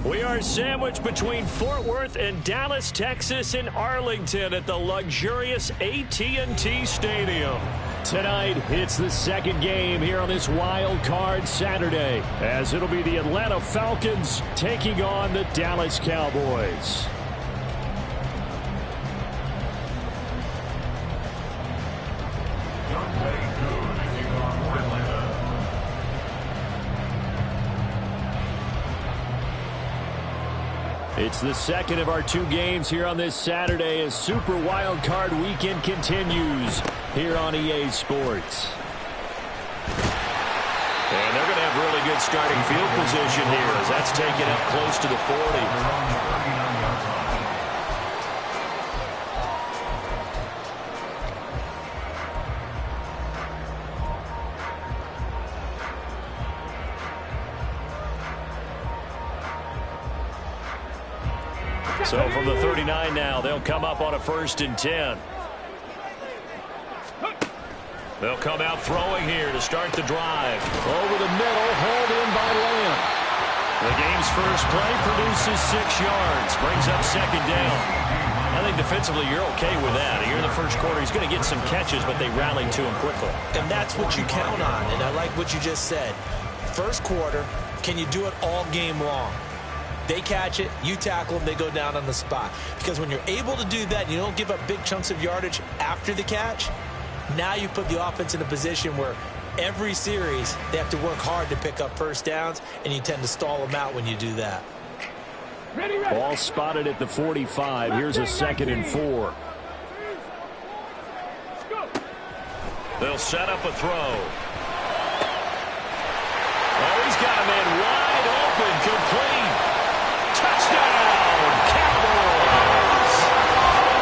We are sandwiched between Fort Worth and Dallas, Texas in Arlington at the luxurious AT&T Stadium. Tonight, it's the second game here on this wild card Saturday, as it'll be the Atlanta Falcons taking on the Dallas Cowboys. It's the second of our two games here on this Saturday as Super Wild Card Weekend continues here on EA Sports. And they're going to have really good starting field position here as that's taken up close to the 40. So from the 39 now, they'll come up on a 1st and 10. They'll come out throwing here to start the drive. Over the middle, hauled in by Lamb. The game's first play produces 6 yards, brings up 2nd down. I think defensively you're okay with that. Here in the first quarter, he's going to get some catches, but they rallied to him quickly. And that's what you count on, and I like what you just said. First quarter, can you do it all game long? They catch it, you tackle them, they go down on the spot. Because when you're able to do that, and you don't give up big chunks of yardage after the catch, now you put the offense in a position where every series they have to work hard to pick up first downs, and you tend to stall them out when you do that. Ball spotted at the 45. Here's a 2nd and 4. They'll set up a throw. Oh, he's got a man wide open, complete. Touchdown, Cowboys!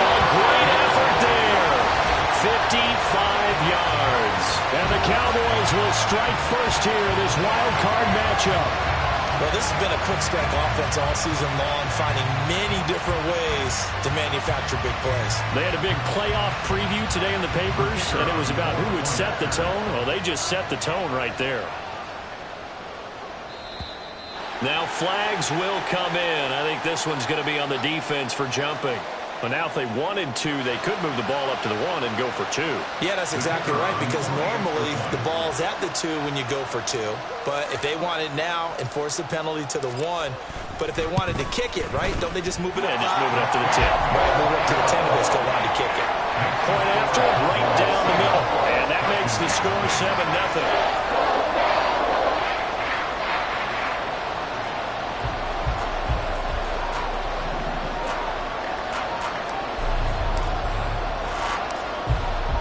A great effort there. 55 yards. And the Cowboys will strike first here in this wild card matchup. Well, this has been a quick strike offense all season long, finding many different ways to manufacture big plays. They had a big playoff preview today in the papers, and it was about who would set the tone. Well, they just set the tone right there. Now flags will come in. I think this one's going to be on the defense for jumping. But now if they wanted to, they could move the ball up to the 1 and go for 2. Yeah, that's exactly right, because normally the ball's at the 2 when you go for 2. But if they want it now, enforce the penalty to the 1. But if they wanted to kick it, right, don't they just move it up? Yeah, just move it up to the 10. Right, move it up to the 10 if they still wanted to kick it. Point after, right down the middle. And that makes the score 7-0.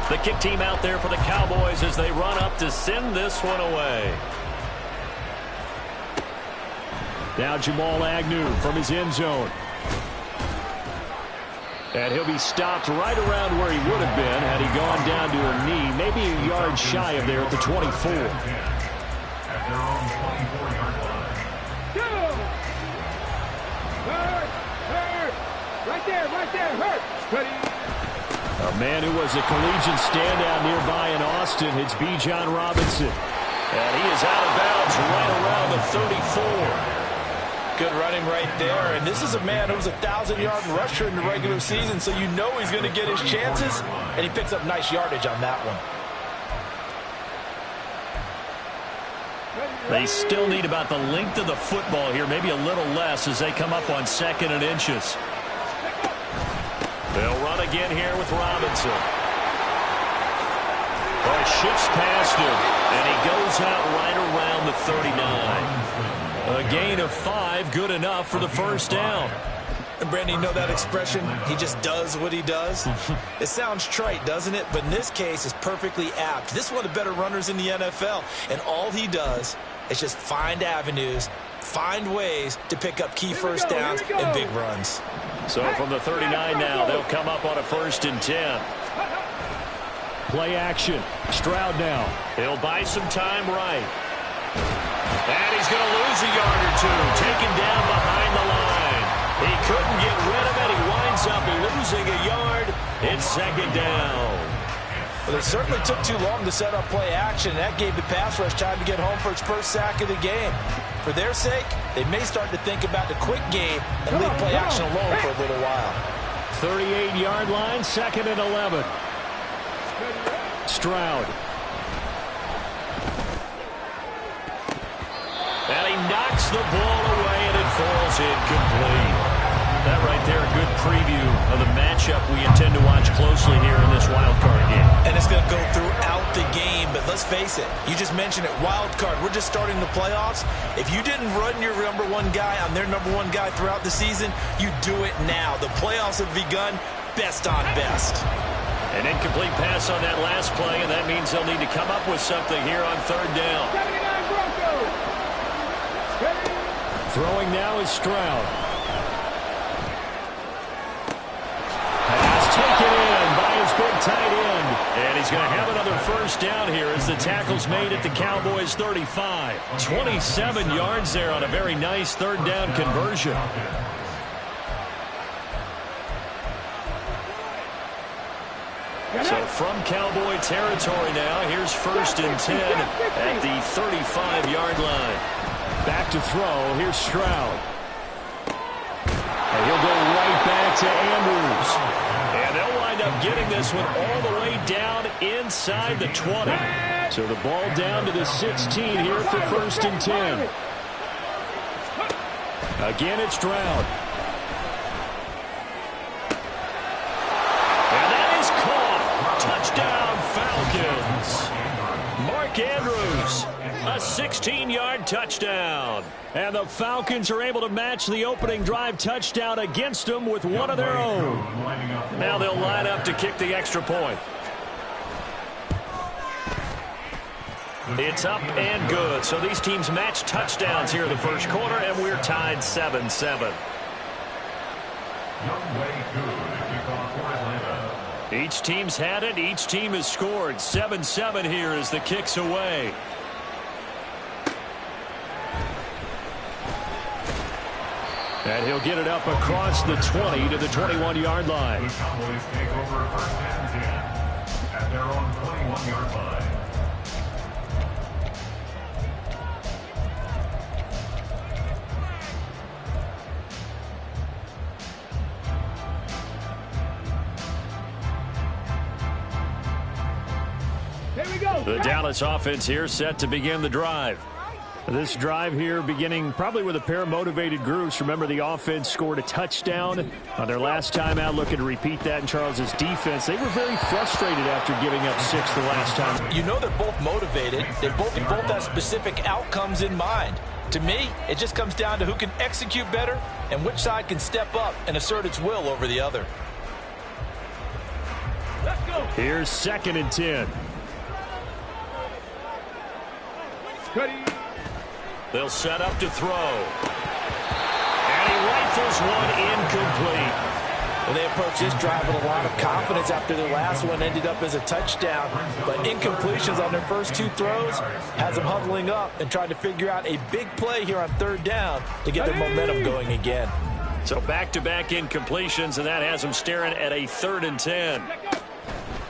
The kick team out there for the Cowboys as they run up to send this one away. Now Jamal Agnew from his end zone. And he'll be stopped right around where he would have been had he gone down to a knee, maybe a yard shy of there at the 24. Right there, hurt. A man who was a collegiate standout nearby in Austin, it's Bijan Robinson. And he is out of bounds right around the 34. Good running right there. And this is a man who was a 1,000-yard rusher in the regular season, so you know he's going to get his chances. And he picks up nice yardage on that one. They still need about the length of the football here, maybe a little less as they come up on 2nd and inches. They'll run again here with Robinson. Oh, he shifts past him, and he goes out right around the 39. A gain of 5, good enough for the first down. And Brandon, you know that expression? He just does what he does. It sounds trite, doesn't it? But in this case, it's perfectly apt. This is one of the better runners in the NFL. And all he does is just find avenues, find ways to pick up key first downs and big runs. So from the 39 now, they'll come up on a 1st and 10. Play action. Stroud now. He'll buy some time right. And he's going to lose a yard or two. Taken down behind the line. He couldn't get rid of it. He winds up losing a yard. It's 2nd down. Well, they certainly took too long to set up play action, and that gave the pass rush time to get home for its first sack of the game. For their sake, they may start to think about the quick game and leave play action alone for a little while. 38-yard line, 2nd and 11. Stroud. And he knocks the ball away, and it falls incomplete. That right there, a good preview of the matchup we intend to watch closely here in this wild card game. And it's going to go throughout the game, but let's face it, you just mentioned it, wild card. We're just starting the playoffs. If you didn't run your number one guy on their number one guy throughout the season, you do it now. The playoffs have begun, best on best. An incomplete pass on that last play, and that means they'll need to come up with something here on 3rd down. Throwing now is Stroud. Taken in by his big tight end. And he's going to have another first down here as the tackle's made at the Cowboys' 35. 27 yards there on a very nice 3rd down conversion. So from Cowboy territory now, here's 1st and 10 at the 35-yard line. Back to throw. Here's Stroud. And he'll go right back to Andrews. And they'll wind up getting this one all the way down inside the 20. So the ball down to the 16 here for 1st and 10. Again, it's Stroud. And that is caught. Touchdown, Falcons. Mark Andrews. A 16-yard touchdown. And the Falcons are able to match the opening drive touchdown against them with one of their own. Now they'll line up to kick the extra point. It's up and good. So these teams match touchdowns here in the first quarter, and we're tied 7-7. Each team's had it. Each team has scored. 7-7 here as the kick's away. And he'll get it up across the 20 to the 21-yard line. The Cowboys take over 1st and 10 at their own 21-yard line. Here we go. The Dallas offense here set to begin the drive. This drive here beginning probably with a pair of motivated groups. Remember, the offense scored a touchdown on their last time out. Looking to repeat that in Charles's defense. They were very frustrated after giving up 6 the last time. You know they're both motivated. They both have specific outcomes in mind. To me, it just comes down to who can execute better and which side can step up and assert its will over the other. Let's go. Here's 2nd and 10. They'll set up to throw. And he rifles one incomplete. Well, they approach this drive with a lot of confidence after their last one ended up as a touchdown. But incompletions on their first 2 throws has them huddling up and trying to figure out a big play here on 3rd down to get their momentum going again. So back-to-back incompletions, and that has them staring at a 3rd and 10.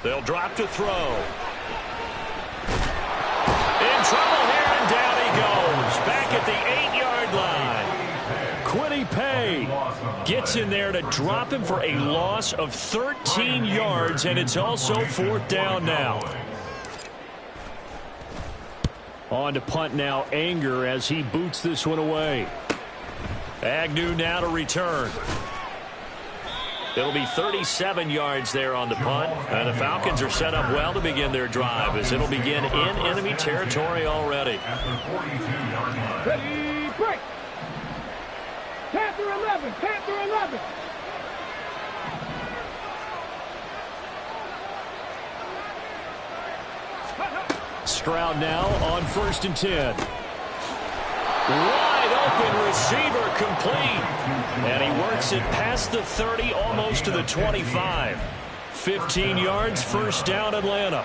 They'll drop to throw. In trouble here, and down he goes. Back at the 8-yard line. Quiddy Pay gets in there to drop him for a loss of 13 yards, and it's also 4th down now. On to punt now, Anger, as he boots this one away. Agnew now to return. It'll be 37 yards there on the punt. And the Falcons are set up well to begin their drive as it'll begin in enemy territory already. Ready, break. Panther 11, Panther 11. Stroud now on 1st and 10. Wide open receiver complete. And he works it past the 30, almost to the 25. 15 yards, 1st down Atlanta.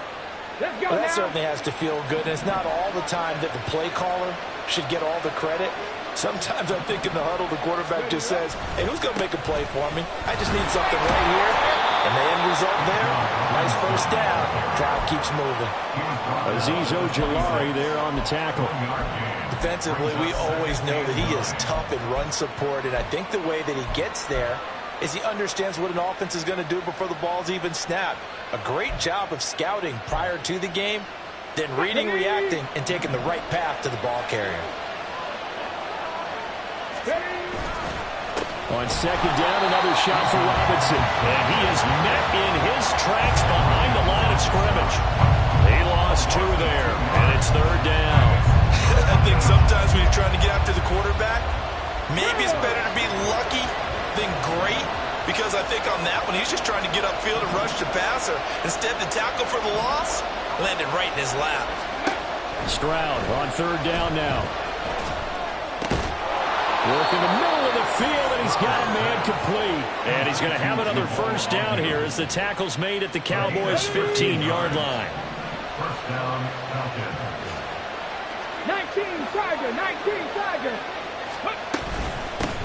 Well, that certainly has to feel good. And it's not all the time that the play caller should get all the credit. Sometimes I think in the huddle, the quarterback just says, hey, who's going to make a play for me? I just need something right here. And the end result there, nice first down. Drive keeps moving. Azeez Ojulari there on the tackle. Defensively, we always know that he is tough in run support, and I think the way that he gets there is he understands what an offense is going to do before the ball's even snapped. A great job of scouting prior to the game, then reading, reacting, and taking the right path to the ball carrier. On second down, another shot for Robinson. And he is met in his tracks behind the line of scrimmage. He lost 2 there, and it's third down. I think sometimes when you're trying to get after the quarterback, maybe it's better to be lucky than great, because I think on that one, he's just trying to get upfield and rush the passer. Instead, the tackle for the loss landed right in his lap. Stroud on third down now. Work in the middle of the field, and he's got a man complete. And he's going to have another first down here as the tackle's made at the Cowboys' 15-yard line. First down, Falcons. 19 Tiger.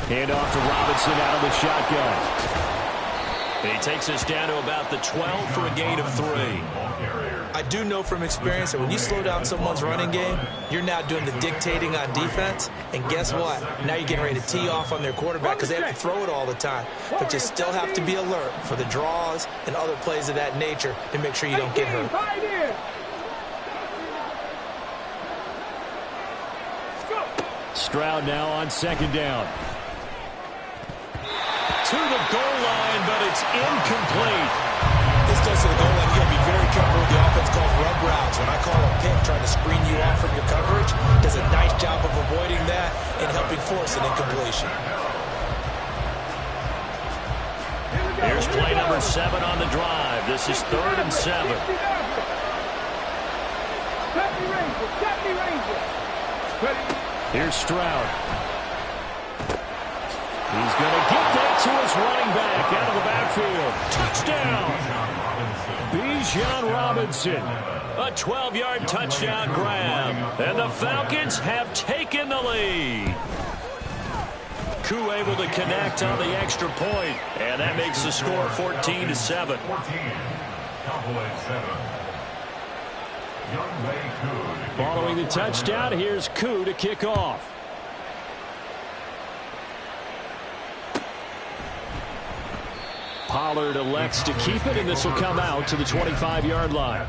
Hand off to Robinson out of the shotgun. And he takes us down to about the 12 for a gain of 3. I do know from experience that when you slow down someone's running game, you're now doing the dictating on defense. And guess what? Now you're getting ready to tee off on their quarterback because they have to throw it all the time. But you still have to be alert for the draws and other plays of that nature to make sure you don't get hurt. Stroud now on second down. To the goal line, but it's incomplete. This goes to the goal line. You got to be very careful with the offense called rub routes. When I call a pick, trying to screen you off from your coverage, does a nice job of avoiding that and helping force an incompletion. Here's play number 7 on the drive. This is 3rd and 7. Here's Stroud. He's going to get that to his running back out of the backfield. Touchdown! Bijan Robinson. A 12-yard touchdown grab. And the Falcons have taken the lead. Koo able to connect on the extra point. And that makes the score 14-7. Following the touchdown, here's Koo to kick off. Pollard elects to keep it, and this will come out to the 25-yard line.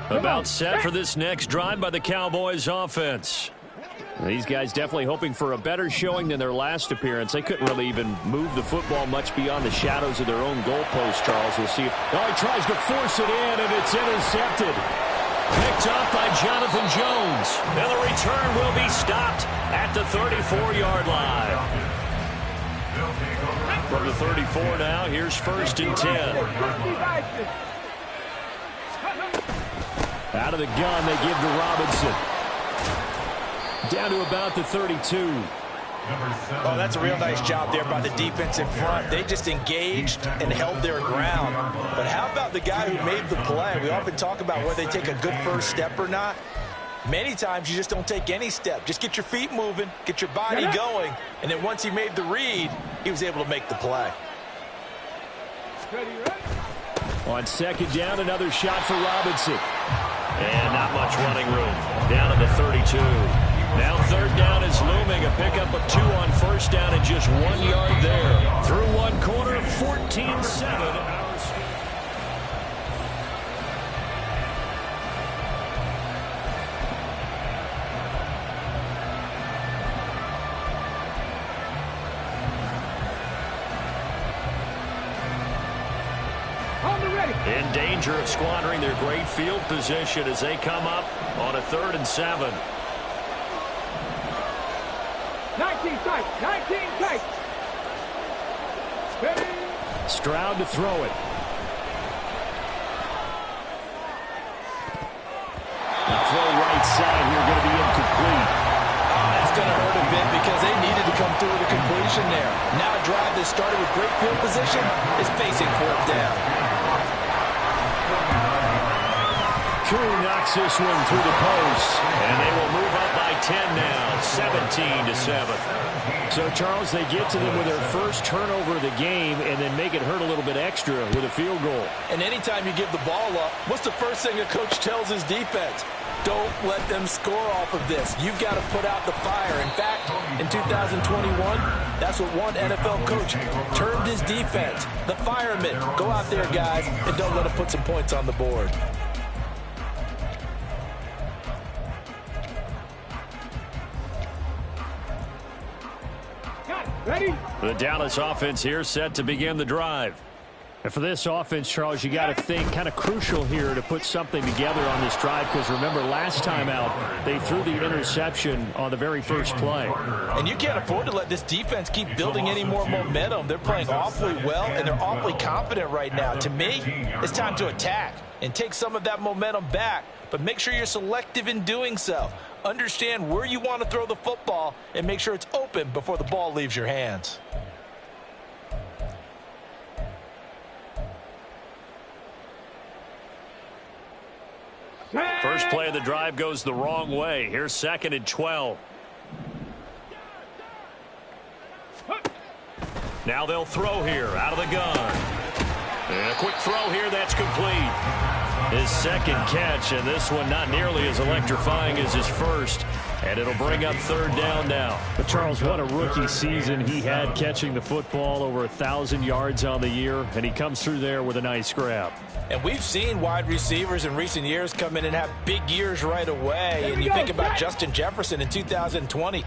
About set for this next drive by the Cowboys offense. These guys definitely hoping for a better showing than their last appearance. They couldn't really even move the football much beyond the shadows of their own goalpost, Charles. We'll see if... Oh, he tries to force it in, and it's intercepted. Picked up by Jonathan Jones. And the return will be stopped at the 34-yard line. From the 34 now, here's 1st and 10. Out of the gun, they give to Robinson. Down to about the 32. Oh, that's a real nice job there by the defense in front. They just engaged and held their ground. But how about the guy who made the play? We often talk about whether they take a good first step or not. Many times you just don't take any step. Just get your feet moving, get your body going, and then once he made the read, he was able to make the play. On second down, another shot for Robinson. And not much running room. Down to the 32. Now 3rd down is looming. A pickup of 2 on 1st down and just 1 yard there. Through one quarter, 14-7. In danger of squandering their great field position as they come up on a 3rd and 7. 19 tight. Stroud to throw it. He side here going to be incomplete. That's going to hurt a bit because they needed to come through with a completion there. Now a drive that started with great field position is facing fourth down. Koo knocks this one through the post, and they will move up by 10 now, 17-7. So, Charles, they get to them with their first turnover of the game and then make it hurt a little bit extra with a field goal. And anytime you give the ball up, what's the first thing a coach tells his defense? Don't let them score off of this. You've got to put out the fire. In fact, in 2021, that's what one NFL coach termed his defense. The firemen. Go out there, guys, and don't let them put some points on the board. Ready? The Dallas offense here set to begin the drive. And for this offense, Charles, you got to think kind of crucial here to put something together on this drive because remember last time out they threw the interception on the very first play. And you can't afford to let this defense keep building any more momentum. They're playing awfully well and they're awfully confident right now. To me, it's time to attack and take some of that momentum back. But make sure you're selective in doing so. Understand where you want to throw the football and make sure it's open before the ball leaves your hands. First play of the drive goes the wrong way. Here's 2nd and 12. Now they'll throw here out of the gun. And a quick throw here, that's complete. His second catch, and this one not nearly as electrifying as his first. And it'll bring up 3rd down now. But, Charles, what a rookie season he had catching the football, over 1,000 yards on the year, and he comes through there with a nice grab. And we've seen wide receivers in recent years come in and have big years right away. And you think about Justin Jefferson in 2020.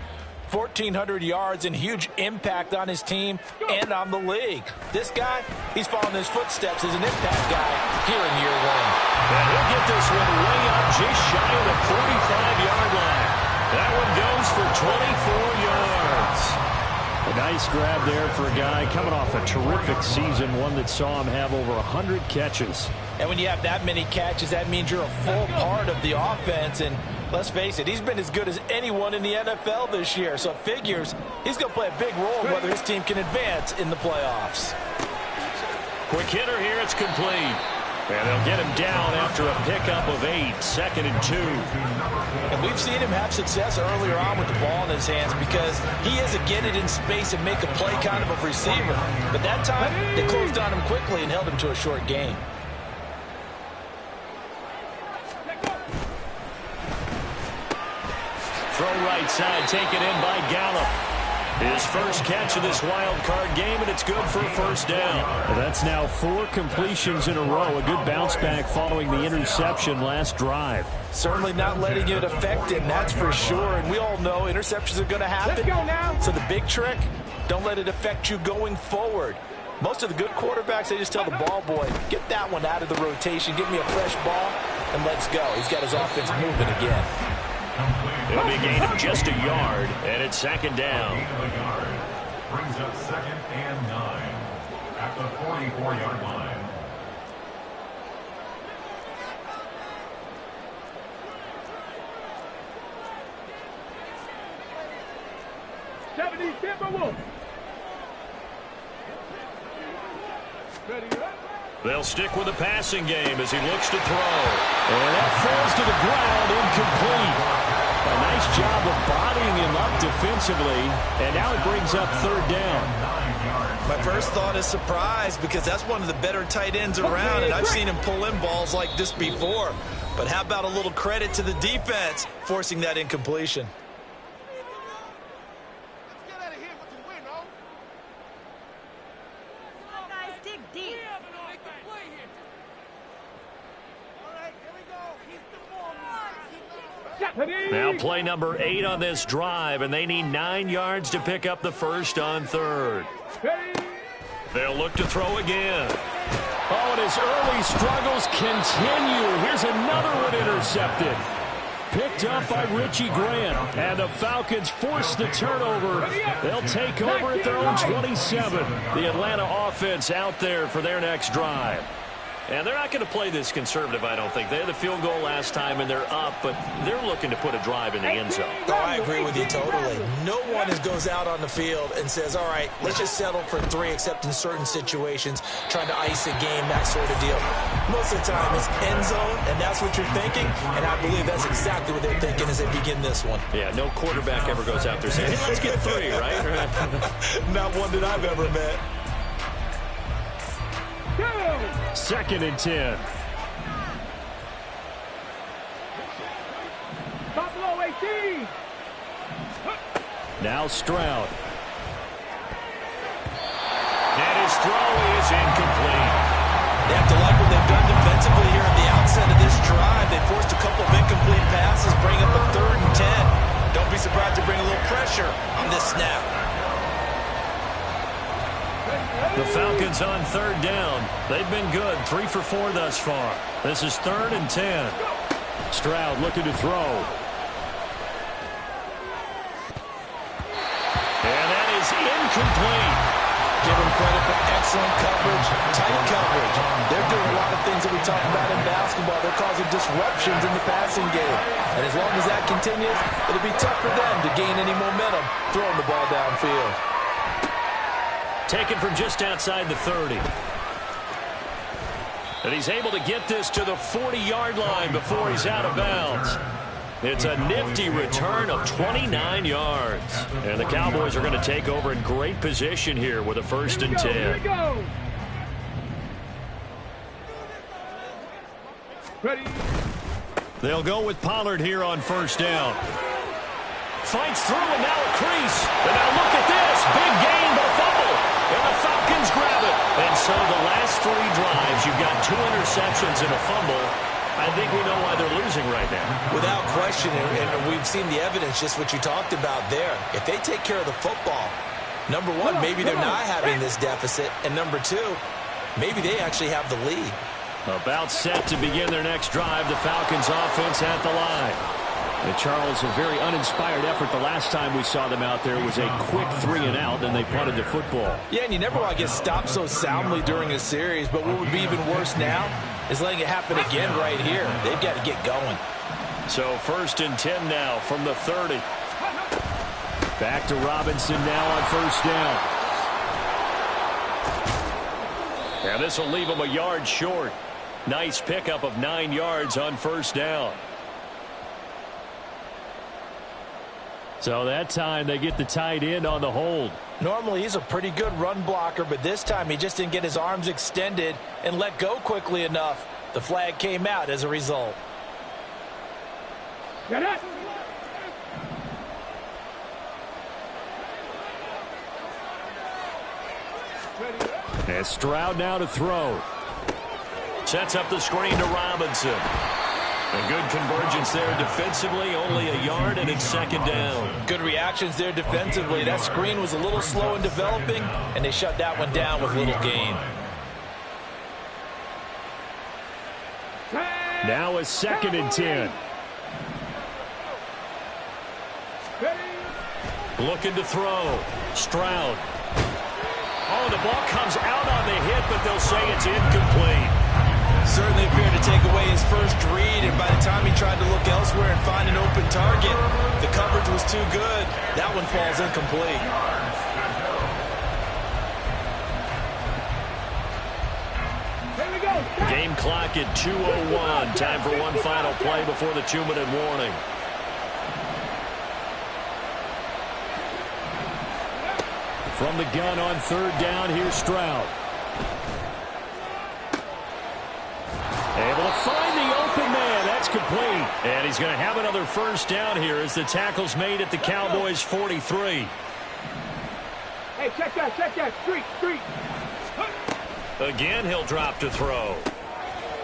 1,400 yards and huge impact on his team and on the league. This guy, he's following his footsteps as an impact guy here in year one. And he'll get this one way up just shy of the 45-yard line. That one goes for 24 yards. A nice grab there for a guy coming off a terrific season, one that saw him have over 100 catches. And when you have that many catches, that means you're a full part of the offense. And let's face it, he's been as good as anyone in the NFL this year. So it figures he's going to play a big role in whether his team can advance in the playoffs. Quick hitter here, it's complete. And they'll get him down after a pickup of 8, 2nd and 2. And we've seen him have success earlier on with the ball in his hands because he is a get it in space and make a play kind of a receiver. But that time, they closed on him quickly and held him to a short gain. Throw right side, taken in by Gallup. His first catch of this wild card game, and it's good for a 1st down. Well, that's now 4 completions in a row. A good bounce back following the interception last drive. Certainly not letting it affect him, that's for sure. And we all know interceptions are going to happen. Let's go now. So the big trick, don't let it affect you going forward. Most of the good quarterbacks, they just tell the ball boy, get that one out of the rotation, give me a fresh ball, and let's go. He's got his offense moving again. It'll be a gain of just a yard, and it's 2nd down. Brings up 2nd and 9 at the 44-yard line. They'll stick with the passing game as he looks to throw. And that falls to the ground, incomplete. A nice job of bodying him up defensively, and now it brings up 3rd down. My first thought is surprise because that's one of the better tight ends around, and I've seen him pull in balls like this before. But how about a little credit to the defense forcing that incompletion? Now play number 8 on this drive, and they need 9 yards to pick up the 1st on 3rd. They'll look to throw again. Oh, and his early struggles continue. Here's another one intercepted. Picked up by Richie Grant, and the Falcons force the turnover. They'll take over at their own 27. The Atlanta offense out there for their next drive. And they're not going to play this conservative, I don't think. They had the field goal last time, and they're up, but they're looking to put a drive in the end zone. Oh, I agree with you totally. No one goes out on the field and says, all right, let's just settle for 3, except in certain situations, trying to ice a game, that sort of deal. Most of the time, it's end zone, and that's what you're thinking, and I believe that's exactly what they're thinking as they begin this one. Yeah, no quarterback ever goes out there saying, hey, let's get 3, right? Not one that I've ever met. 2nd and 10. Buffalo 18. Now Stroud. And his throw is incomplete. They have to like what they've done defensively here at the outset of this drive. They forced a couple of incomplete passes, bring up a 3rd and 10. Don't be surprised to bring a little pressure on this snap. The Falcons on 3rd down. They've been good, 3 for 4 thus far. This is 3rd and 10. Stroud looking to throw. And that is incomplete. Give them credit for excellent coverage, tight coverage. They're doing a lot of things that we talk about in basketball. They're causing disruptions in the passing game. And as long as that continues, it'll be tough for them to gain any momentum throwing the ball downfield. Taken from just outside the 30. And he's able to get this to the 40-yard line before he's out of bounds. It's a nifty return of 29 yards. And the Cowboys are going to take over in great position here with a 1st and 10. Here we go. Ready. They'll go with Pollard here on 1st down. Fights through and now a crease. And now look at this. Big gain but a fumble. And the Falcons grab it. And so the last 3 drives, you've got 2 interceptions and a fumble. I think we know why they're losing right now. Without question, and we've seen the evidence, just what you talked about there. If they take care of the football, number 1, maybe they're not having this deficit. And number 2, maybe they actually have the lead. About set to begin their next drive. The Falcons offense at the line. And Charles, a very uninspired effort. The last time we saw them out there was a quick 3 and out, then they punted the football. Yeah, and you never want to get stopped so soundly during a series, but what would be even worse now is letting it happen again right here. They've got to get going. So 1st and 10 now from the 30. Back to Robinson now on 1st down. And this will leave him a yard short. Nice pickup of 9 yards on 1st down. So that time they get the tight end on the hold. Normally he's a pretty good run blocker, but this time he just didn't get his arms extended and let go quickly enough. The flag came out as a result. Get it. And Stroud now to throw. Sets up the screen to Robinson. A good convergence there defensively, only a yard, and it's 2nd down. Good reactions there defensively. That screen was a little slow in developing, and they shut that one down with little gain. Now a 2nd and 10. Looking to throw. Stroud. Oh, the ball comes out on the hit, but they'll say it's incomplete. Certainly appeared to take away his first read, and by the time he tried to look elsewhere and find an open target, the coverage was too good. That one falls incomplete. Here we go. Game clock at 2:01. Time for one final play before the 2-minute warning. From the gun on 3rd down, here's Stroud. Able to find the open man. That's complete. And he's going to have another 1st down here as the tackle's made at the Cowboys' 43. Hey, check that. Street. Again, he'll drop to throw.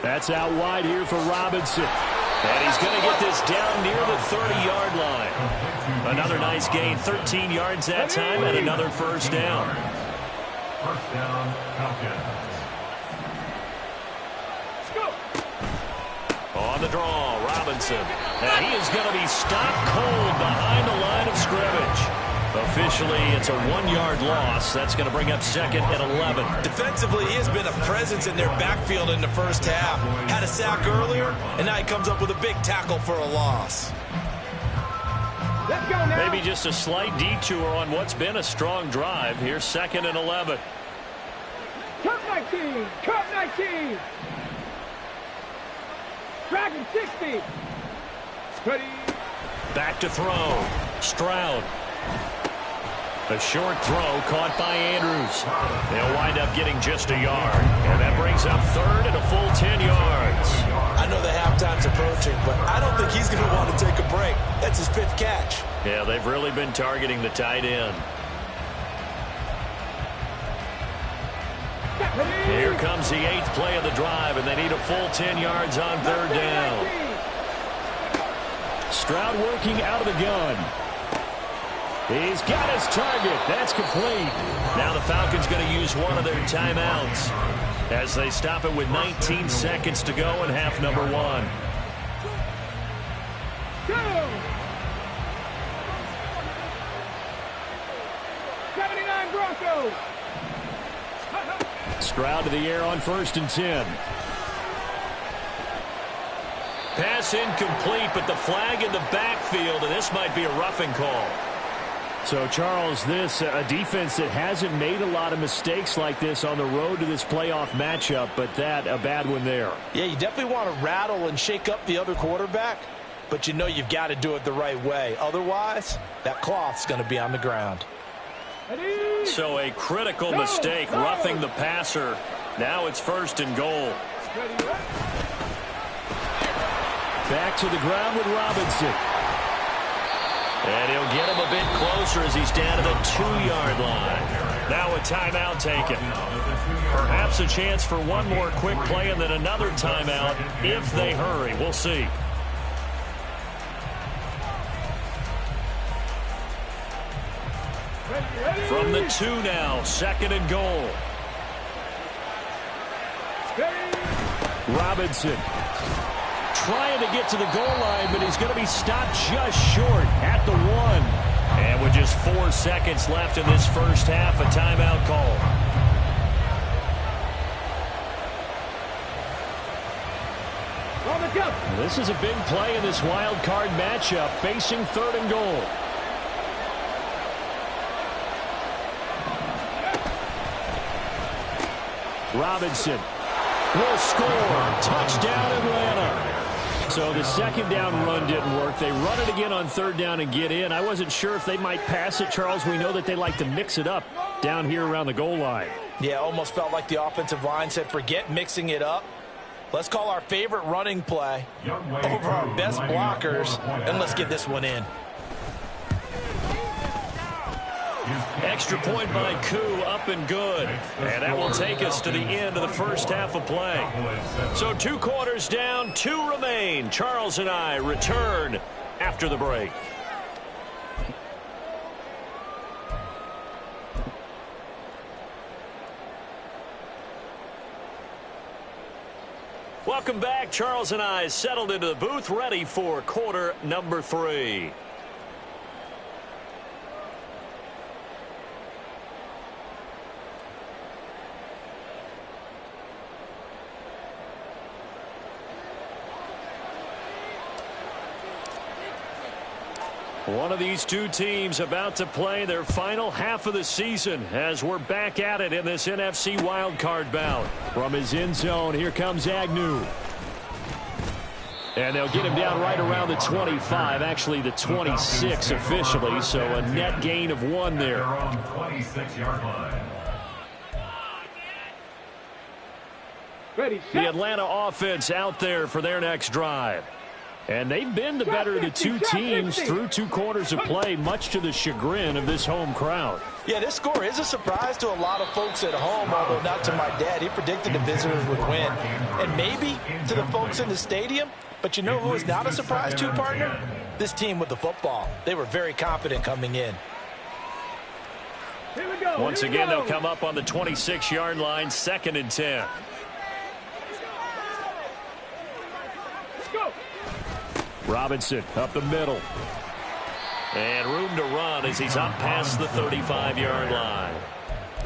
That's out wide here for Robinson. And he's going to get this down near the 30-yard line. Another nice gain, 13 yards that time, and another 1st down. 1st down, Falcons. On the draw, Robinson. And he is going to be stopped cold behind the line of scrimmage. Officially, it's a 1-yard loss. That's going to bring up 2nd and 11. Defensively, he has been a presence in their backfield in the first half. Had a sack earlier, and now he comes up with a big tackle for a loss. Let's go now. Maybe just a slight detour on what's been a strong drive. Here's 2nd and 11. Cut 19. Cut 19. Dragon 60. Ready. Back to throw. Stroud. A short throw caught by Andrews. They'll wind up getting just a yard. And that brings up 3rd and a full 10 yards. I know the halftime's approaching, but I don't think he's going to want to take a break. That's his 5th catch. Yeah, they've really been targeting the tight end. Here comes the 8th play of the drive, and they need a full 10 yards on 3rd down. Stroud working out of the gun. He's got his target. That's complete. Now the Falcons going to use one of their timeouts as they stop it with 19 seconds to go in half number 1. Go. 79 Broncos. Stroud to the air on 1st and 10. Pass incomplete, but the flag in the backfield, and this might be a roughing call. So, Charles, this a defense that hasn't made a lot of mistakes like this on the road to this playoff matchup, but that a bad one there. Yeah, you definitely want to rattle and shake up the other quarterback, but you know you've got to do it the right way. Otherwise, that cloth's going to be on the ground. So a critical mistake, roughing the passer. Now it's 1st and goal. Back to the ground with Robinson. And he'll get him a bit closer as he's down to the 2-yard line. Now a timeout taken. Perhaps a chance for one more quick play and then another timeout if they hurry. We'll see. From the 2 now, 2nd and goal. Robinson trying to get to the goal line, but he's going to be stopped just short at the 1. And with just 4 seconds left in this first half, a timeout call. This is a big play in this wild card matchup, facing 3rd and goal. Robinson will score. Touchdown, Atlanta. So the 2nd down run didn't work. They run it again on 3rd down and get in. I wasn't sure if they might pass it, Charles. We know that they like to mix it up down here around the goal line. Yeah, almost felt like the offensive line said, forget mixing it up. Let's call our favorite running play over our best blockers, and let's get this one in. Extra point by Koo, up and good. And that will take us to the end of the first half of play. So 2 quarters down, 2 remain. Charles and I return after the break. Welcome back. Charles and I settled into the booth, ready for quarter number 3. One of these 2 teams about to play their final half of the season as we're back at it in this NFC wildcard bout. From his end zone, here comes Agnew. And they'll get him down right around the 25, actually the 26 officially, so a net gain of 1 there. On 26-yard line. Ready, The Atlanta offense out there for their next drive. And they've been the better of the 2 teams through 2 quarters of play, much to the chagrin of this home crowd. Yeah, this score is a surprise to a lot of folks at home, although not to my dad. He predicted the visitors would win. And maybe to the folks in the stadium. But you know who is not a surprise to, partner? This team with the football. They were very confident coming in. Here we go. Once again, they'll come up on the 26-yard line, 2nd and 10. Let's go. Robinson up the middle. And room to run as he's up past the 35-yard line.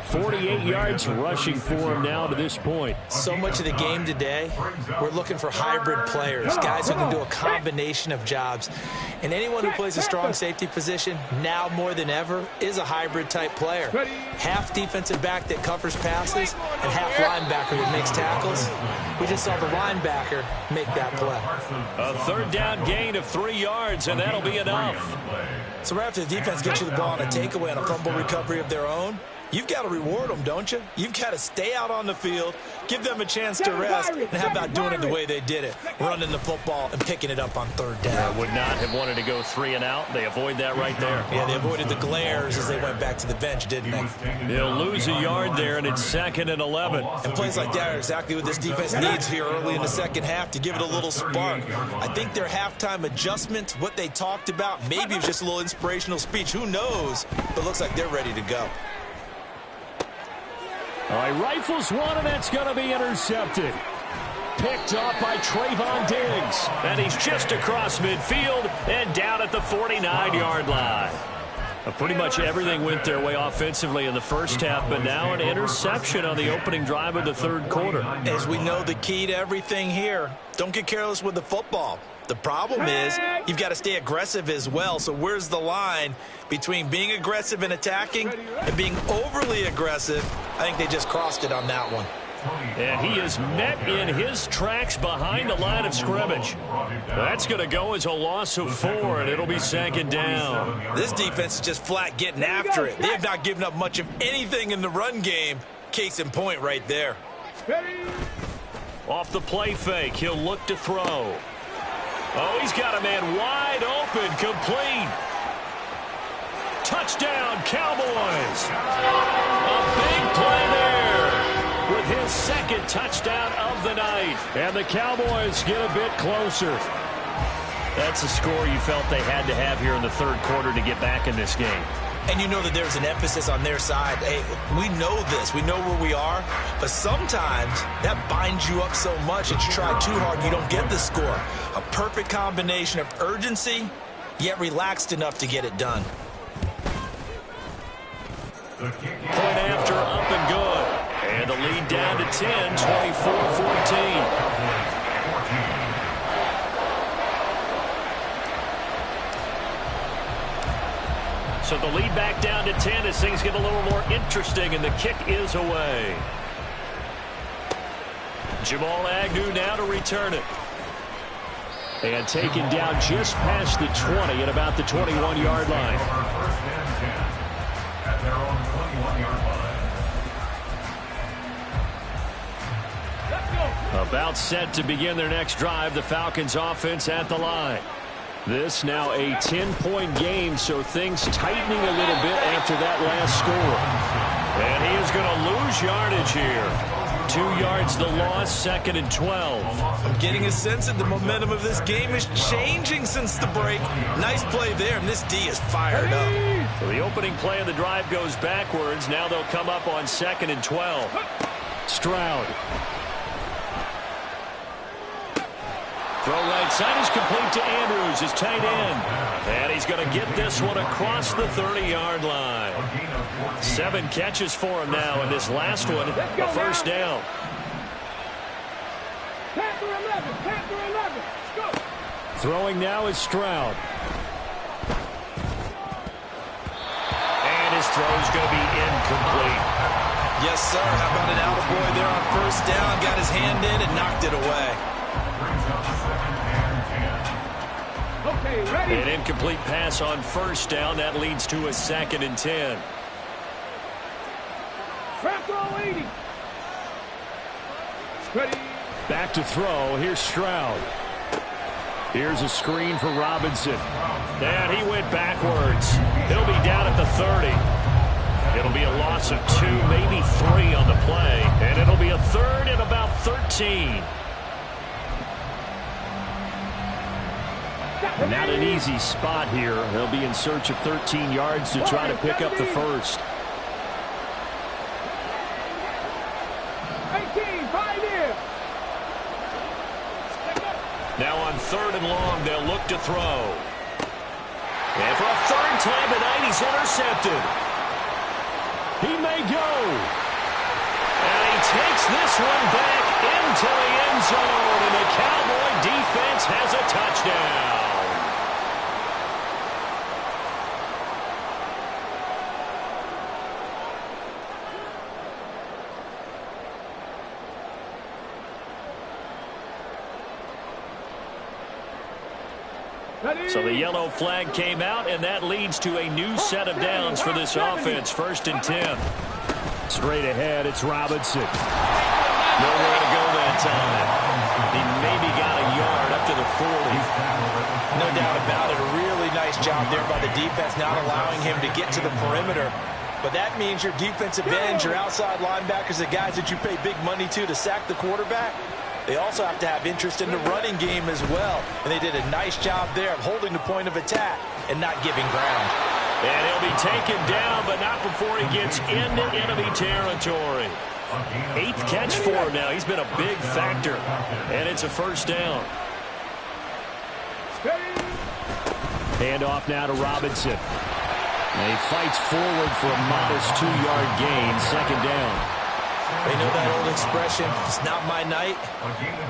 48 yards rushing for him now to this point. So much of the game today, we're looking for hybrid players, guys who can do a combination of jobs. And anyone who plays a strong safety position, now more than ever, is a hybrid type player. Half defensive back that covers passes and half linebacker that makes tackles. We just saw the linebacker make that play. A third down gain of 3 yards, and that'll be enough. So right after the defense gets you the ball on a takeaway and a fumble recovery of their own, you've got to reward them, don't you? You've got to stay out on the field, give them a chance to rest, and how about doing it the way they did it, running the football and picking it up on third down. Would not have wanted to go 3 and out. They avoid that right there. Yeah, they avoided the glares as they went back to the bench, didn't they? They'll lose a yard there, and it's 2nd and 11. And plays like that are exactly what this defense needs here early in the second half to give it a little spark. I think their halftime adjustments, what they talked about, maybe it was just a little inspirational speech. Who knows? But looks like they're ready to go. All right, rifles one, and that's going to be intercepted. Picked up by Trayvon Diggs. And he's just across midfield and down at the 49-yard line. Pretty much everything went their way offensively in the first half, but now an interception on the opening drive of the third quarter. As we know, the key to everything here, don't get careless with the football. The problem is you've got to stay aggressive as well. So where's the line between being aggressive and attacking and being overly aggressive? I think they just crossed it on that one. And he is met in his tracks behind the line of scrimmage. That's going to go as a loss of 4, and it'll be 2nd down. This defense is just flat getting after it. They have not given up much of anything in the run game. Case in point right there. Off the play fake, he'll look to throw. Oh, he's got a man wide open, complete. Touchdown, Cowboys. A big play there with his 2nd touchdown of the night. And the Cowboys get a bit closer. That's a score you felt they had to have here in the third quarter to get back in this game. And you know that there's an emphasis on their side. Hey, we know this. We know where we are. But sometimes that binds you up so much that you try too hard, you don't get the score. A perfect combination of urgency, yet relaxed enough to get it done. Point after, up and good. And the lead down to 10, 24-14. So the lead back down to 10 as things get a little more interesting, and the kick is away. Jamal Agnew now to return it. And taken down just past the 20 at about the 21-yard line. At their own 21-yard line. About set to begin their next drive, the Falcons offense at the line. This now a 10-point game, so things tightening a little bit after that last score. And he is going to lose yardage here. 2 yards the loss, 2nd and 12. I'm getting a sense that the momentum of this game is changing since the break. Nice play there, and this D is fired up. So the opening play of the drive goes backwards. Now they'll come up on 2nd and 12. Stroud. Throw right side is complete to Andrews, his tight end. And he's going to get this one across the 30-yard line. 7 catches for him now, and this last one, a first down. Throwing now is Stroud. And his throw is going to be incomplete. Yes, sir. How about an attaboy there on first down? Got his hand in and knocked it away. An incomplete pass on first down. That leads to a 2nd and 10. Back to throw. Here's Stroud. Here's a screen for Robinson. And he went backwards. He'll be down at the 30. It'll be a loss of 2, maybe 3 on the play. And it'll be a 3rd and about 13. Not an easy spot here. They'll be in search of 13 yards to try to pick up the first. 18, 5 here. Now on 3rd and long, they'll look to throw. And for a third time tonight, he's intercepted. He may go. And he takes this one back into the end zone. And the Cowboy defense has a touchdown. So the yellow flag came out, and that leads to a new set of downs for this offense. 1st and 10. Straight ahead, it's Robinson. Nowhere to go that time. He maybe got a yard up to the 40. No doubt about it. A really nice job there by the defense, not allowing him to get to the perimeter. But that means your defensive ends, your outside linebackers, the guys that you pay big money to sack the quarterback, they also have to have interest in the running game as well. And they did a nice job there of holding the point of attack and not giving ground. And he'll be taken down, but not before he gets into enemy territory. 8th catch for him now. He's been a big factor. And it's a 1st down. Hand off now to Robinson. And he fights forward for a modest 2-yard gain. 2nd down. They know that old expression, it's not my night.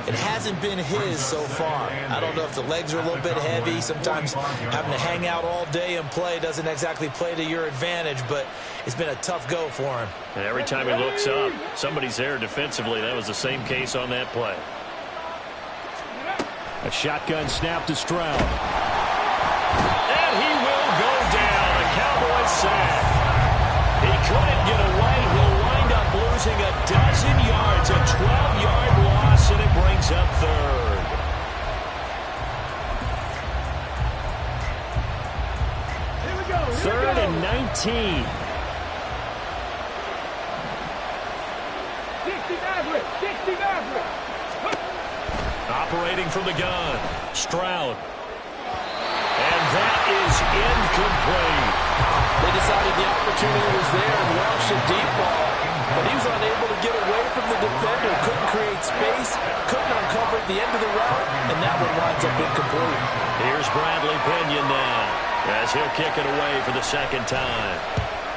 It hasn't been his so far. I don't know if the legs are a little bit heavy. Sometimes having to hang out all day and play doesn't exactly play to your advantage, but it's been a tough go for him. And every time he looks up, somebody's there defensively. That was the same case on that play. A shotgun snap to Stroud. And he will go down. A Cowboy sack. He couldn't get away. He'll wind up losing a dozen yards. A 12-yard loss, and it brings up 3rd. Here we go. 3rd and 19. 60 Maverick. 60 Maverick. Operating from the gun. Stroud. And that is incomplete. They decided the opportunity was there and launched a deep ball, but he was unable to get away from the defender, couldn't create space, couldn't uncover the end of the route, and that one winds up incomplete. Here's Bradley Pinion now, as he'll kick it away for the 2nd time.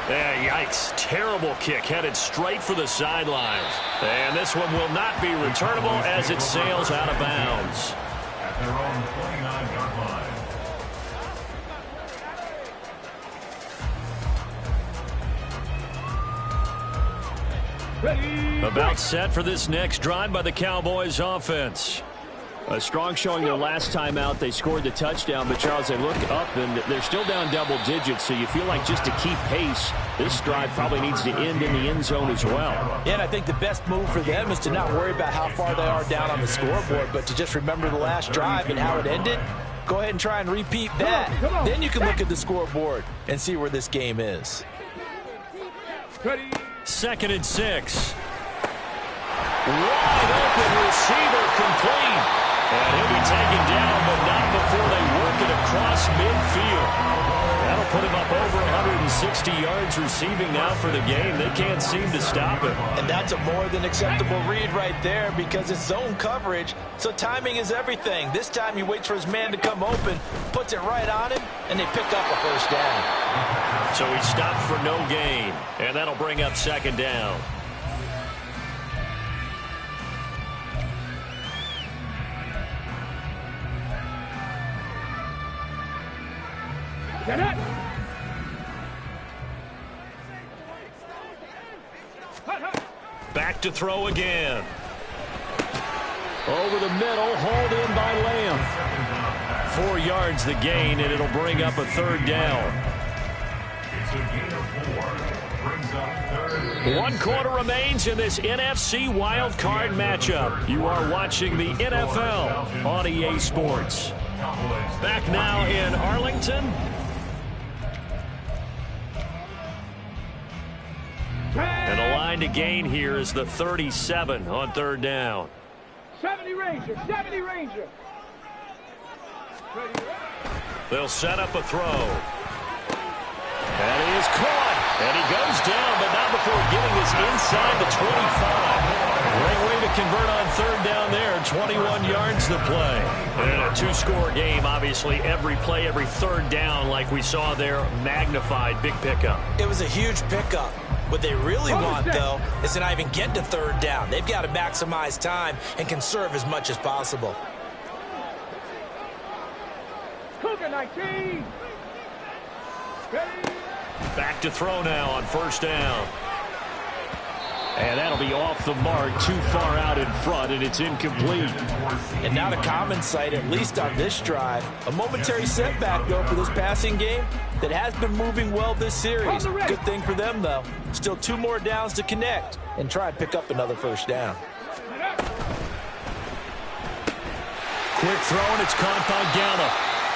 Yikes, terrible kick, headed straight for the sidelines. And this one will not be returnable as it sails out of bounds. At their own 29-yard line. Ready. About set for this next drive by the Cowboys offense. A strong showing their last time out. They scored the touchdown, but Charles, they look up and they're still down double digits, so you feel like just to keep pace, this drive probably needs to end in the end zone as well. Yeah, and I think the best move for them is to not worry about how far they are down on the scoreboard, but to just remember the last drive and how it ended. Go ahead and try and repeat that. Come on. Then you can look at the scoreboard and see where this game is. Ready. 2nd and 6. Wide open receiver complete. And he'll be taken down, but not before they work it across midfield. That'll put him up over 160 yards receiving now for the game. They can't seem to stop him. And that's a more than acceptable read right there because it's zone coverage, so timing is everything. This time he waits for his man to come open, puts it right on him, and they pick up a 1st down. So he stopped for no gain, and that'll bring up 2nd down. Get it. Back to throw again. Over the middle, hauled in by Lamb. 4 yards the gain, and it'll bring up a 3rd down. It's a gain of 4. Brings up 3rd. 1 quarter remains in this NFC Wild Card matchup. You are watching the NFL on EA Sports. Back now in Arlington. And the line to gain here is the 37 on 3rd down. 70 Ranger. 70 Ranger. Ready. They'll set up a throw. And he is caught. And he goes down, but not before getting this inside the 25. Great way to convert on third down there. 21 yards to play. And a two-score game, obviously. Every play, every third down, like we saw there, magnified. Big pickup. It was a huge pickup. What they really want, though, is to not even get to third down. They've got to maximize time and conserve as much as possible. Cougar 19. Ready. Back to throw now on first down. And that'll be off the mark, too far out in front, and it's incomplete. And not a common sight, at least on this drive. A momentary setback, though, for this passing game that has been moving well this series. Good thing for them, though. Still 2 more downs to connect and try and pick up another first down. Quick throw, and it's caught by Gallup.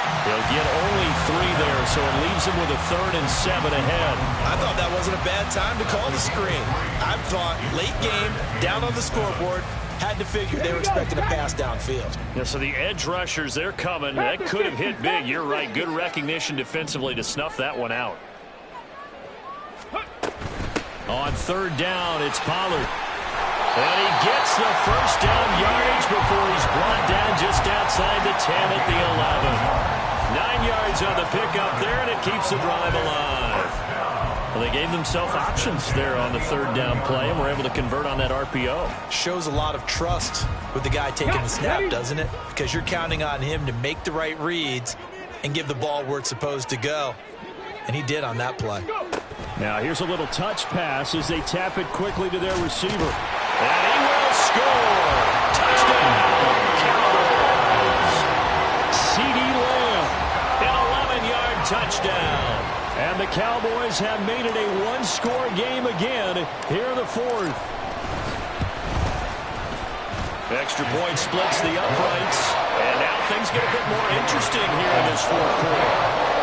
He'll get only 3 there, so it leaves him with a 3rd and 7 ahead. I thought that wasn't a bad time to call the screen. I thought late game, down on the scoreboard, had to figure they were expecting a pass downfield. Yeah, so the edge rushers, they're coming. That could have hit big. You're right. Good recognition defensively to snuff that one out. On third down, it's Pollard. And he gets the first down yardage before he's brought down just outside the 10 at the 11. 9 yards on the pickup there, and it keeps the drive alive. Well, they gave themselves options there on the third down play, and were able to convert on that RPO. Shows a lot of trust with the guy taking the snap, doesn't it? Because you're counting on him to make the right reads and give the ball where it's supposed to go. And he did on that play. Now here's a little touch pass as they tap it quickly to their receiver. And he will score! Touchdown! Cowboys! C.D. Lamb, an 11-yard touchdown. And the Cowboys have made it a one-score game again here in the 4th. Extra point splits the uprights. And now things get a bit more interesting here in this 4th quarter.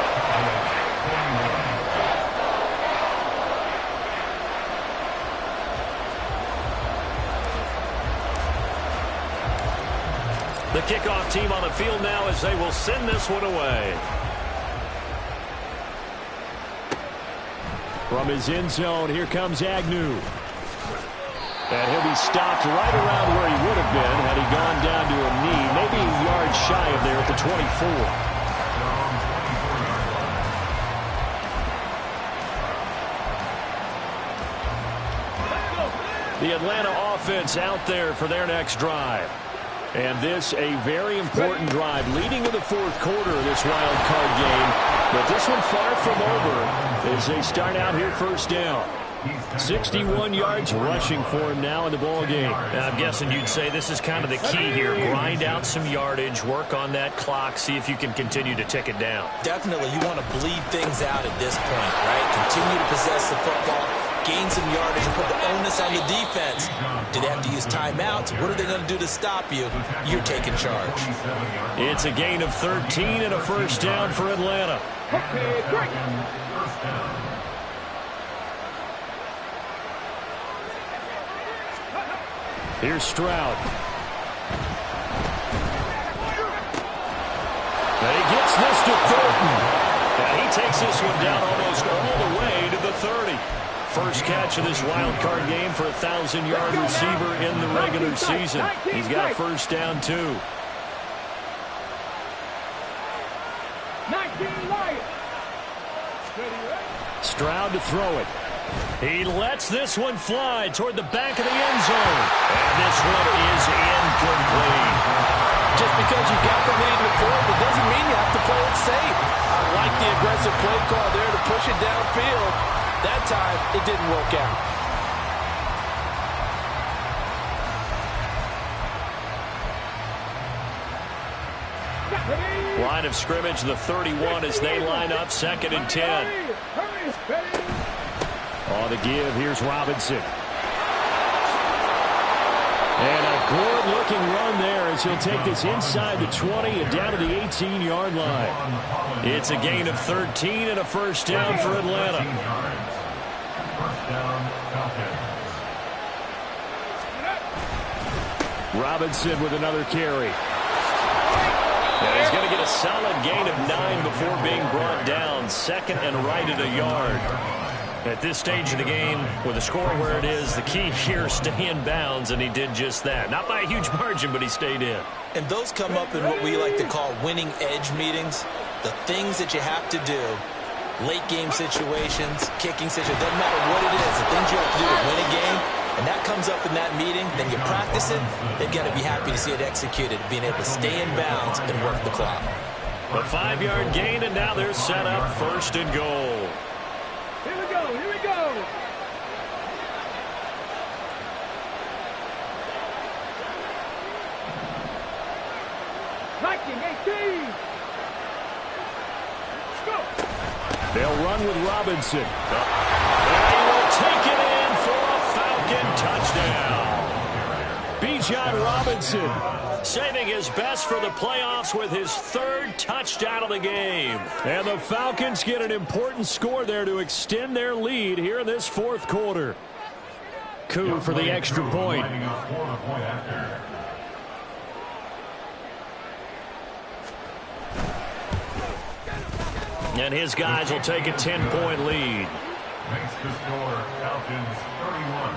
The kickoff team on the field now as they will send this one away. From his end zone, here comes Agnew. And he'll be stopped right around where he would have been had he gone down to a knee, maybe a yard shy of there at the 24. The Atlanta offense out there for their next drive. And this a very important drive leading to the 4th quarter of this wild card game. But this one far from over as they start out here first down. 61 yards rushing for him now in the ball game. Now, I'm guessing you'd say this is kind of the key here. Grind out some yardage, work on that clock, see if you can continue to tick it down. Definitely, you want to bleed things out at this point, right? Continue to possess the football, gain some yardage, and put the onus on the defense. Do they have to use timeouts? What are they going to do to stop you? You're taking charge. It's a gain of 13 and a first down for Atlanta. Okay, great. Here's Stroud. And he gets this to Thornton. And he takes this one down almost all the way to the 30. First catch of this wild card game for a 1,000-yard receiver in the regular season. He's got a first down, too. 19 Lions. Stroud to throw it. He lets this one fly toward the back of the end zone. And this one is incomplete. Just because you got the lead in the 4th, it doesn't mean you have to play it safe. I like the aggressive play call there to push it downfield. That time, it didn't work out. Line of scrimmage, the 31 as they line up, 2nd and 10. On the give, here's Robinson. And a good-looking run there as he'll take this inside the 20 and down to the 18-yard line. It's a gain of 13 and a first down for Atlanta. Robinson with another carry. And he's going to get a solid gain of 9 before being brought down. 2nd and right at a yard. At this stage of the game, with the score where it is, the key here is stay in bounds, and he did just that. Not by a huge margin, but he stayed in. And those come up in what we like to call winning edge meetings. The things that you have to do, late game situations, kicking situations, doesn't matter what it is, the things you have to do to win a game, and that comes up in that meeting, then you practice it, they've got to be happy to see it executed, being able to stay in bounds and work the clock. A 5-yard gain, and now they're set up 1st and goal. Here we go, here we go. Viking 18. Go. They'll run with Robinson. And he will take it in for a Falcon touchdown. Bijan Robinson saving his best for the playoffs with his 3rd touchdown of the game. And the Falcons get an important score there to extend their lead here in this 4th quarter. Koo for the extra point. And his guys will take a 10-point lead. Makes the score Falcons 31,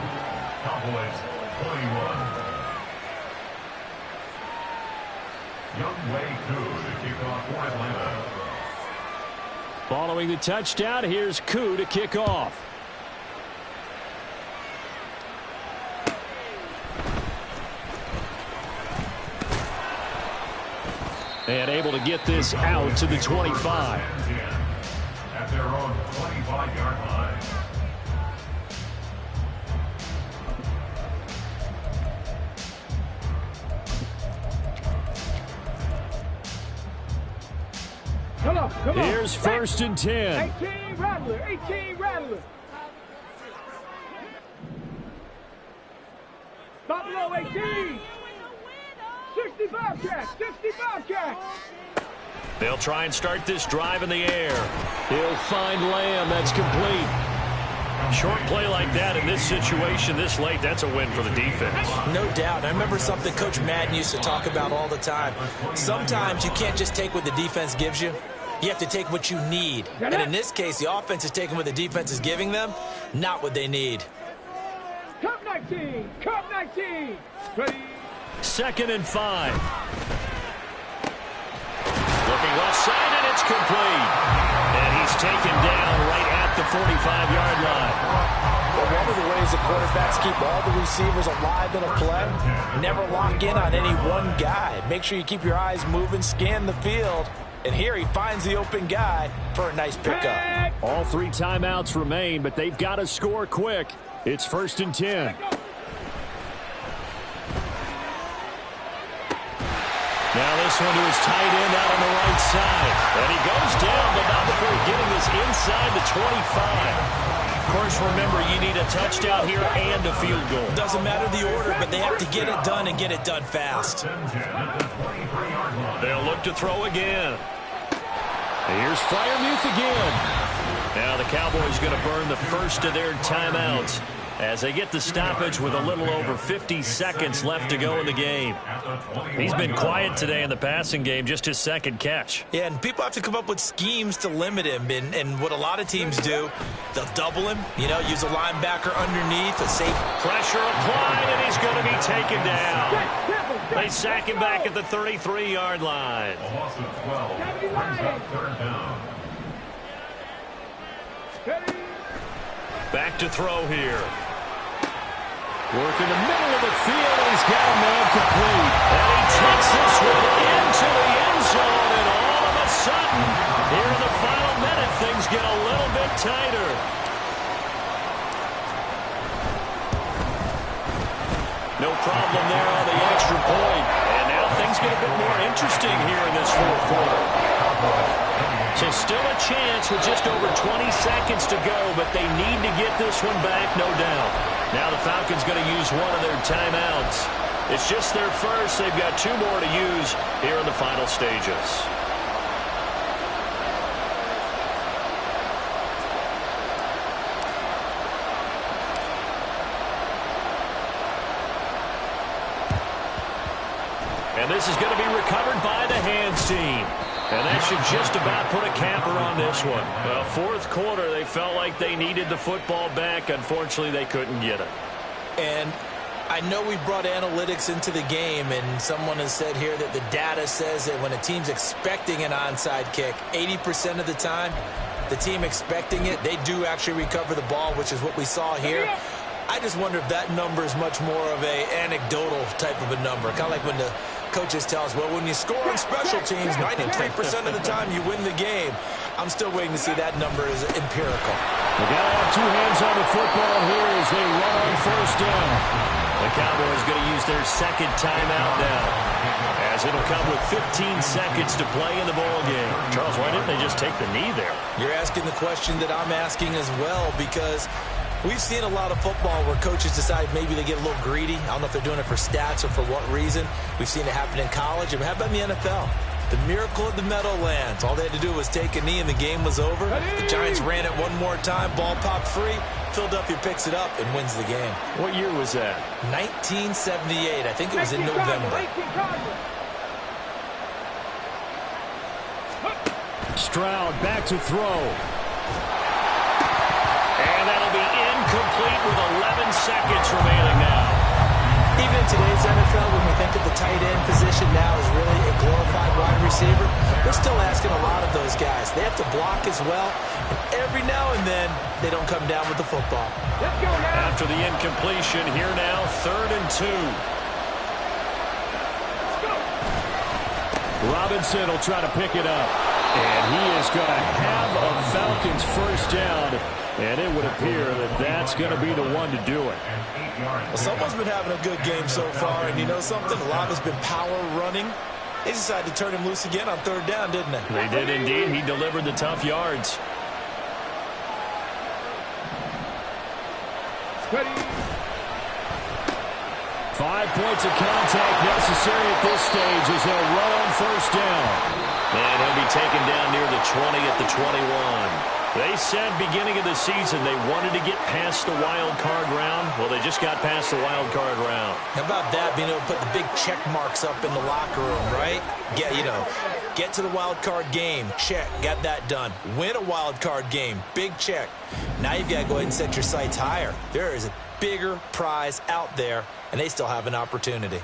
Cowboys 21. Young Wei Koo to kick off for Atlanta. Following the touchdown, here's Koo to kick off. And able to get this out to the 25. At their own 25-yard line. Come on, come on. Here's 1st and 10. 18 Rattler, 18 Rattler. Stop below 18. 65 catch, 65 catch. They'll try and start this drive in the air. He'll find Lamb. That's complete. Short play like that in this situation this late, that's a win for the defense. No doubt. I remember something Coach Madden used to talk about all the time. Sometimes you can't just take what the defense gives you. You have to take what you need. And in this case, the offense is taking what the defense is giving them, not what they need. Cup 19, Cup 19. Ready. 2nd and 5. Looking left side, and it's complete. And he's taken down right at the 45-yard line. Well, one of the ways the quarterbacks keep all the receivers alive in a play, never lock in on any one guy. Make sure you keep your eyes moving, scan the field. And here he finds the open guy for a nice pickup. All 3 timeouts remain, but they've got to score quick. It's 1st and 10. Now this one to his tight end out on the right side. And he goes down, but not before getting this inside the 25. Of course, remember, you need a touchdown here and a field goal. Doesn't matter the order, but they have to get it done and get it done fast. They'll look to throw again. Here's Freiermuth again. Now the Cowboys going to burn the first of their timeouts as they get the stoppage with a little over 50 seconds left to go in the game. He's been quiet today in the passing game, just his 2nd catch. Yeah, and people have to come up with schemes to limit him. And what a lot of teams do, they'll double him, use a linebacker underneath, a safe. Pressure applied, and he's going to be taken down. They sack him back at the 33-yard line. A loss of 12. Brings up 3rd down. Back to throw here. Work in the middle of the field, and he's got a man complete. And he takes this one into the end zone, and all of a sudden, here in the final minute, things get a little bit tighter. No problem there on the extra point. And now things get a bit more interesting here in this 4th quarter. So still a chance with just over 20 seconds to go, but they need to get this one back, no doubt. Now the Falcons going to use one of their timeouts. It's just their first. They've got 2 more to use here in the final stages. And this is going to be recovered by the hands team. And that should just about put a capper on this one. Well, fourth quarter, they felt like they needed the football back. Unfortunately, they couldn't get it. And I know we brought analytics into the game, and someone has said here that the data says that when a team's expecting an onside kick, 80% of the time, the team expecting it, they do actually recover the ball, which is what we saw here. I just wonder if that number is much more of a anecdotal type of a number. Kind of like when the coaches tell us, well, when you score on special teams, 93% of the time you win the game. I'm still waiting to see that number is empirical. They got to have two hands on the football here as they run on first down. The Cowboys going to use their second timeout now, as it'll come with 15 seconds to play in the ball game. Charles, why didn't they just take the knee there? You're asking the question that I'm asking as well, because we've seen a lot of football where coaches decide maybe they get a little greedy. I don't know if they're doing it for stats or for what reason. We've seen it happen in college. And how about in the NFL? The miracle of the Meadowlands. All they had to do was take a knee and the game was over. The Giants ran it one more time. Ball popped free. Philadelphia picks it up and wins the game. What year was that? 1978. I think it was in November. Stroud back to throw. And that'll be incomplete with 11 seconds remaining now. Even in today's NFL, when we think of the tight end position now as really a glorified wide receiver, we're still asking a lot of those guys. They have to block as well, and every now and then, they don't come down with the football. Let's go now. After the incompletion, here now, 3rd and 2. Robinson will try to pick it up. And he is going to have a Falcons first down. And it would appear that that's going to be the one to do it. Well, someone's been having a good game so far, and you know something? A lot has been power running. They decided to turn him loose again on 3rd down, didn't they? They did indeed. He delivered the tough yards. Ready. 5 points of contact necessary at this stage as they'll run on first down. And he'll be taken down near the 20 at the 21. They said beginning of the season they wanted to get past the wild card round. Well, they just got past the wild card round. How about that, being able to put the big check marks up in the locker room, right? Get to the wild card game. Check. Got that done. Win a wild card game. Big check. Now you've got to go ahead and set your sights higher. There is a bigger prize out there, and they still have an opportunity.